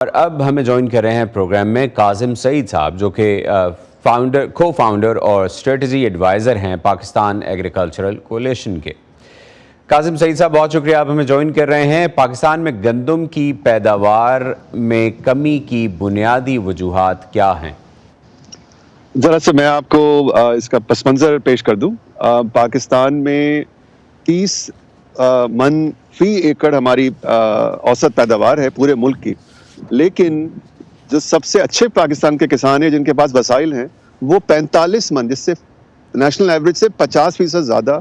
اور اب ہمیں جوائن کر رہے ہیں پروگرام میں کاظم سعید صاحب، جو کہ کو فاؤنڈر اور اسٹریٹجی ایڈوائزر ہیں پاکستان ایگریکلچرل کولیشن کے۔ کاظم سعید صاحب، بہت شکریہ، آپ ہمیں جوائن کر رہے ہیں۔ پاکستان میں گندم کی پیداوار میں کمی کی بنیادی وجوہات کیا ہیں؟ ذرا سے میں آپ کو اس کا پس منظر پیش کر دوں۔ پاکستان میں 30 من فی ایکڑ ہماری اوسط پیداوار ہے پورے ملک کی، لیکن جو سب سے اچھے پاکستان کے کسان ہیں جن کے پاس وسائل ہیں وہ 45 من، جس سے نیشنل ایوریج سے 50% زیادہ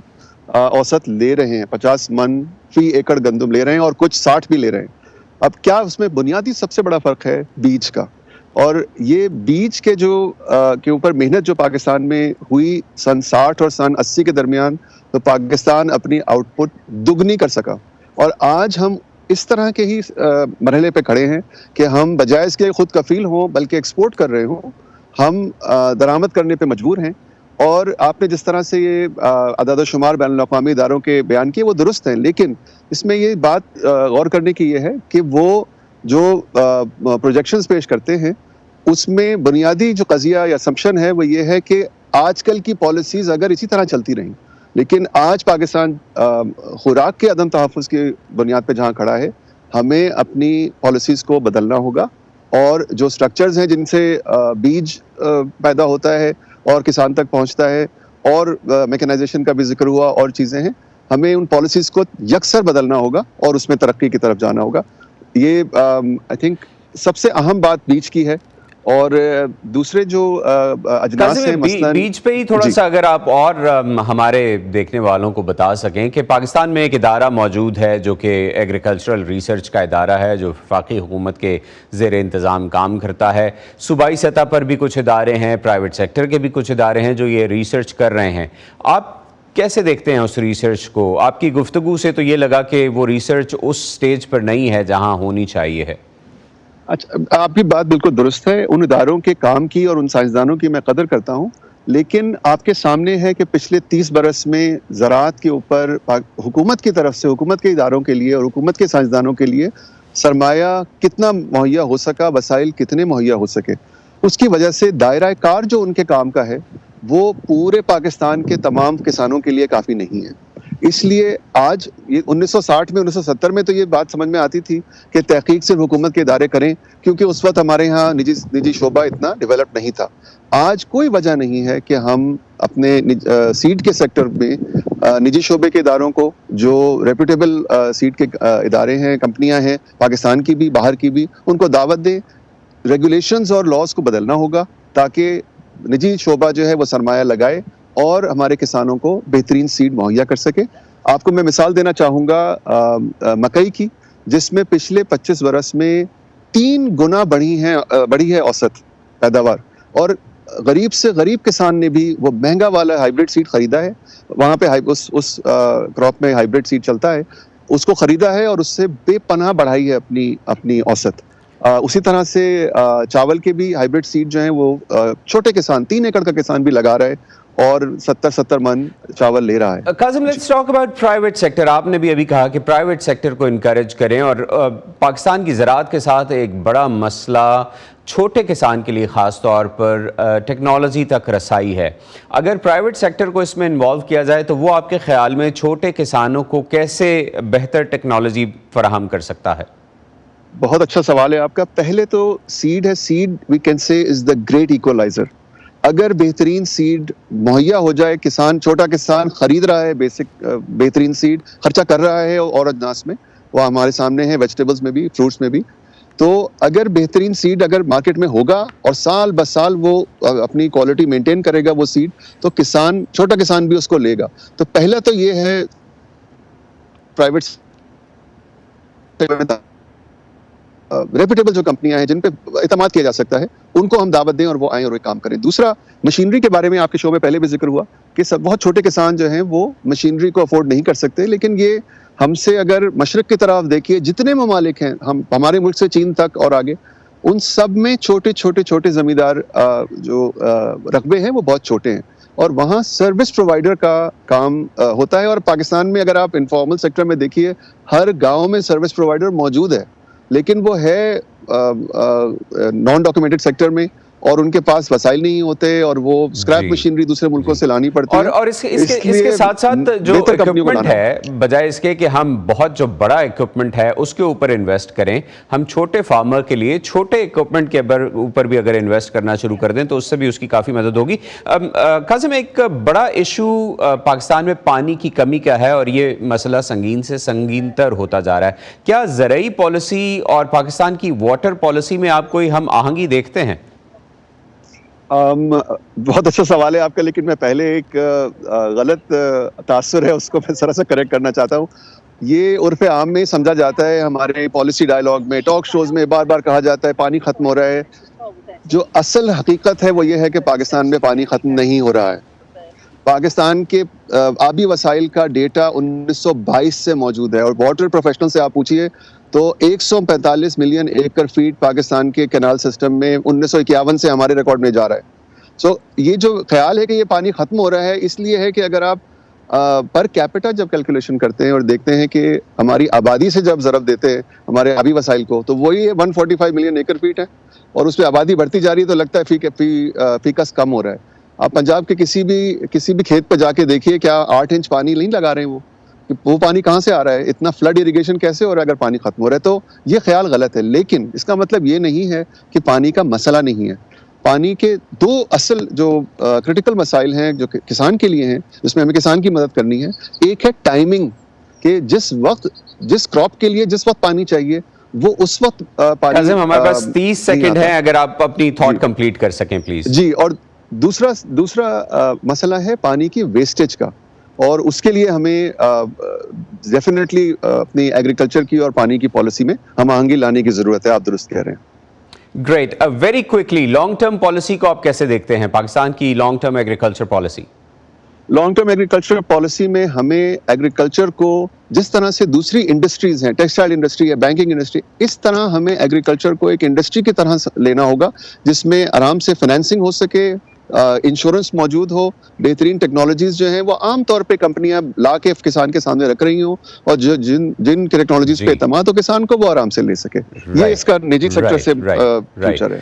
اوسط لے رہے ہیں۔ 50 من فی ایکڑ گندم لے رہے ہیں اور کچھ 60 بھی لے رہے ہیں۔ اب کیا اس میں بنیادی سب سے بڑا فرق ہے بیج کا، اور یہ بیج کے کے اوپر محنت جو پاکستان میں ہوئی سن 60 اور سن 80 کے درمیان، تو پاکستان اپنی آؤٹ پٹ دگنی کر سکا، اور آج ہم اس طرح کے ہی مرحلے پہ کھڑے ہیں کہ ہم بجائے اس کے خود کفیل ہوں بلکہ ایکسپورٹ کر رہے ہوں، ہم درآمد کرنے پہ مجبور ہیں۔ اور آپ نے جس طرح سے یہ اعداد و شمار بین الاقوامی اداروں کے بیان کیے وہ درست ہیں، لیکن اس میں یہ بات غور کرنے کی یہ ہے کہ وہ جو پروجیکشنز پیش کرتے ہیں اس میں بنیادی جو قضیہ یا اسمپشن ہے وہ یہ ہے کہ آج کل کی پالیسیز اگر اسی طرح چلتی رہیں، لیکن آج پاکستان خوراک کے عدم تحفظ کی بنیاد پہ جہاں کھڑا ہے، ہمیں اپنی پالیسیز کو بدلنا ہوگا، اور جو سٹرکچرز ہیں جن سے بیج پیدا ہوتا ہے اور کسان تک پہنچتا ہے، اور میکنائزیشن کا بھی ذکر ہوا اور چیزیں ہیں، ہمیں ان پالیسیز کو یکسر بدلنا ہوگا اور اس میں ترقی کی طرف جانا ہوگا۔ یہ آئی تھنک سب سے اہم بات بیج کی ہے۔ اور دوسرے جو اجناس ہیں، مثلاً بیج پہ ہی تھوڑا سا اگر آپ اور ہمارے دیکھنے والوں کو بتا سکیں کہ پاکستان میں ایک ادارہ موجود ہے جو کہ ایگریکلچرل ریسرچ کا ادارہ ہے، جو وفاقی حکومت کے زیر انتظام کام کرتا ہے۔ صوبائی سطح پر بھی کچھ ادارے ہیں، پرائیویٹ سیکٹر کے بھی کچھ ادارے ہیں جو یہ ریسرچ کر رہے ہیں۔ آپ کیسے دیکھتے ہیں اس ریسرچ کو؟ آپ کی گفتگو سے تو یہ لگا کہ وہ ریسرچ اس سٹیج پر نہیں ہے جہاں ہونی چاہیے ہے۔ اچھا، آپ کی بات بالکل درست ہے، ان اداروں کے کام کی اور ان سائنسدانوں کی میں قدر کرتا ہوں، لیکن آپ کے سامنے ہے کہ پچھلے 30 برس میں زراعت کے اوپر حکومت کی طرف سے، حکومت کے اداروں کے لیے اور حکومت کے سائنسدانوں کے لیے سرمایہ کتنا مہیا ہو سکا، وسائل کتنے مہیا ہو سکے۔ اس کی وجہ سے دائرہ کار جو ان کے کام کا ہے وہ پورے پاکستان کے تمام کسانوں کے لیے کافی نہیں ہے۔ اس لیے آج 1960 میں 1970 میں تو یہ بات سمجھ میں آتی تھی کہ تحقیق صرف حکومت کے ادارے کریں، کیونکہ اس وقت ہمارے ہاں نجی شعبہ اتنا ڈیولپ نہیں تھا۔ آج کوئی وجہ نہیں ہے کہ ہم اپنے سیڈ کے سیکٹر میں نجی شعبے کے اداروں کو، جو ریپوٹیبل سیڈ کے ادارے ہیں، کمپنیاں ہیں پاکستان کی بھی باہر کی بھی، ان کو دعوت دیں۔ ریگولیشنز اور لاز کو بدلنا ہوگا تاکہ نجی شعبہ جو ہے وہ سرمایہ لگائے اور ہمارے کسانوں کو بہترین سیڈ مہیا کر سکے۔ آپ کو میں مثال دینا چاہوں گا مکئی کی، جس میں پچھلے 25 برس میں 3 گنا بڑھی ہے اوسط پیداوار، اور غریب سے غریب کسان نے بھی وہ مہنگا والا ہائیبریڈ سیڈ خریدا ہے۔ وہاں پہ اس کراپ میں ہائیبریڈ سیڈ چلتا ہے، اس کو خریدا ہے اور اس سے بے پناہ بڑھائی ہے اپنی اوسط۔ اسی طرح سے چاول کے بھی ہائیبریڈ سیڈ جو ہیں وہ چھوٹے کسان، 3 ایکڑ کا کسان بھی لگا رہا ہے اور 70 من چاول لے رہا ہے۔ Kazim, let's talk about private sector. آپ نے بھی ابھی کہا کہ پرائیویٹ سیکٹر کو انکریج کریں، اور پاکستان کی زراعت کے ساتھ ایک بڑا مسئلہ چھوٹے کسان کے لیے خاص طور پر ٹیکنالوجی تک رسائی ہے۔ اگر پرائیویٹ سیکٹر کو اس میں انوالو کیا جائے تو وہ آپ کے خیال میں چھوٹے کسانوں کو کیسے بہتر ٹیکنالوجی فراہم کر سکتا ہے؟ بہت اچھا سوال ہے آپ کا۔ پہلے تو سیڈ ہے، said we can say is the great ایکولائزر۔ اگر بہترین سیڈ مہیا ہو جائے، چھوٹا کسان خرید رہا ہے بہترین سیڈ، خرچہ کر رہا ہے اور اجناس میں، وہ ہمارے سامنے ہے، ویجیٹیبلز میں بھی، فروٹس میں بھی، تو اگر بہترین سیڈ اگر مارکیٹ میں ہوگا اور سال بہ سال وہ اپنی کوالٹی مینٹین کرے گا وہ سیڈ، تو چھوٹا کسان بھی اس کو لے گا۔ تو پہلا تو یہ ہے پرائیویٹ ریپوٹیبل جو کمپنیاں ہیں جن پہ اعتماد کیا جا سکتا ہے، ان کو ہم دعوت دیں اور وہ آئیں اور وہ کام کریں۔ دوسرا، مشینری کے بارے میں آپ کے شو میں پہلے بھی ذکر ہوا کہ بہت چھوٹے کسان جو ہیں وہ مشینری کو افورڈ نہیں کر سکتے، لیکن یہ ہم سے اگر مشرق کی طرف دیکھیے، جتنے ممالک ہیں، ہمارے ملک سے چین تک اور آگے، ان سب میں چھوٹے زمیندار جو رقبے ہیں وہ بہت چھوٹے ہیں، اور وہاں سروس پرووائڈر کا کام ہوتا ہے۔ اور پاکستان میں اگر آپ انفارمل سیکٹر میں دیکھیے، ہر گاؤں میں سروس پرووائڈر موجود ہے، لیکن وہ ہے نان ڈاکومنٹڈ سیکٹر میں اور ان کے پاس وسائل نہیں ہوتے اور وہ اسکریپ مشینری دوسرے ملکوں سے لانی پڑتی ہے. اور اس کے ساتھ ساتھ جو اکوپمنٹ ہے، بجائے اس کے کہ ہم بہت جو بڑا اکوپمنٹ ہے اس کے اوپر انویسٹ کریں، ہم چھوٹے فارمر کے لیے چھوٹے اکوپمنٹ کے اوپر بھی اگر انویسٹ کرنا شروع کر دیں تو اس سے بھی اس کی کافی مدد ہوگی. قاسم، ایک بڑا ایشو پاکستان میں پانی کی کمی کا ہے اور یہ مسئلہ سنگین سے سنگین تر ہوتا جا رہا ہے. کیا زرعی پالیسی اور پاکستان کی واٹر پالیسی میں آپ کوئی ہم آہنگی دیکھتے ہیں؟ بہت اچھا سوال ہے آپ کا، لیکن میں پہلے ایک غلط تاثر ہے اس کو میں ذرا سا کریکٹ کرنا چاہتا ہوں. یہ عرف عام میں سمجھا جاتا ہے، ہمارے پالیسی ڈائلاگ میں، ٹاک شوز میں بار بار کہا جاتا ہے پانی ختم ہو رہا ہے. جو اصل حقیقت ہے وہ یہ ہے کہ پاکستان میں پانی ختم نہیں ہو رہا ہے. پاکستان کے آبی وسائل کا ڈیٹا 1922 سے موجود ہے اور واٹر پروفیشنل سے آپ پوچھئے تو 145 ملین ایکڑ فیٹ پاکستان کے کینال سسٹم میں 1951 سے ہمارے ریکارڈ میں جا رہا ہے. سو یہ جو خیال ہے کہ یہ پانی ختم ہو رہا ہے، اس لیے ہے کہ اگر آپ پر کیپٹا جب کیلکولیشن کرتے ہیں اور دیکھتے ہیں کہ ہماری آبادی سے جب ضرب دیتے ہیں ہمارے آبی وسائل کو تو وہی 145 ملین ایکڑ فیٹ ہے اور اس پہ آبادی بڑھتی جا رہی ہے تو لگتا ہے فیکس کم ہو رہا ہے. آپ پنجاب کے کسی بھی کھیت پہ جا کے دیکھیے، کیا 8 انچ پانی نہیں لگا رہے ہیں؟ وہ پانی کہاں سے آ رہا ہے؟ اتنا فلڈ اریگیشن کیسے ہو رہا ہے اگر پانی ختم ہو رہا ہے؟ تو یہ خیال غلط ہے، لیکن اس کا مطلب یہ نہیں ہے کہ پانی کا مسئلہ نہیں ہے. پانی کے دو اصل جو کرٹیکل مسائل ہیں جو کسان کے لیے ہیں، جس میں ہمیں کسان کی مدد کرنی ہے. ایک ہے ٹائمنگ، کہ جس کراپ کے لیے جس وقت پانی چاہیے وہ اس وقت پانی. ہمارے پاس 30 سیکنڈ ہے، اگر آپ اپنی تھاٹ کمپلیٹ کر سکیں پلیز. جی، اور دوسرا مسئلہ ہے پانی کی ویسٹیج کا، اور اس کے لیے ہمیں ڈیفینیٹلی اپنی ایگریکلچر کی اور پانی کی پالیسی میں ہم آہنگی لانے کی ضرورت ہے. آپ درست کہہ رہے ہیں. Great. Very quickly, long term policy کو آپ کیسے دیکھتے ہیں، پاکستان کی long term agriculture policy? Long term agriculture policy میں ہمیں ایگریکلچر کو جس طرح سے دوسری انڈسٹریز ہیں، ٹیکسٹائل انڈسٹری ہے، بینکنگ انڈسٹری، اس طرح ہمیں ایگریکلچر کو ایک انڈسٹری کی طرح لینا ہوگا جس میں آرام سے فائنینسنگ ہو سکے، انشورنس موجود ہو، بہترین ٹیکنالوجیز جو ہیں وہ عام طور پہ کمپنیاں لا کے کسان کے سامنے رکھ رہی ہوں، اور جن ٹیکنالوجیز پہ اعتماد ہو کسان کو وہ آرام سے لے سکے. یہ اس کا نجی سیکٹر سے فیوچر ہے.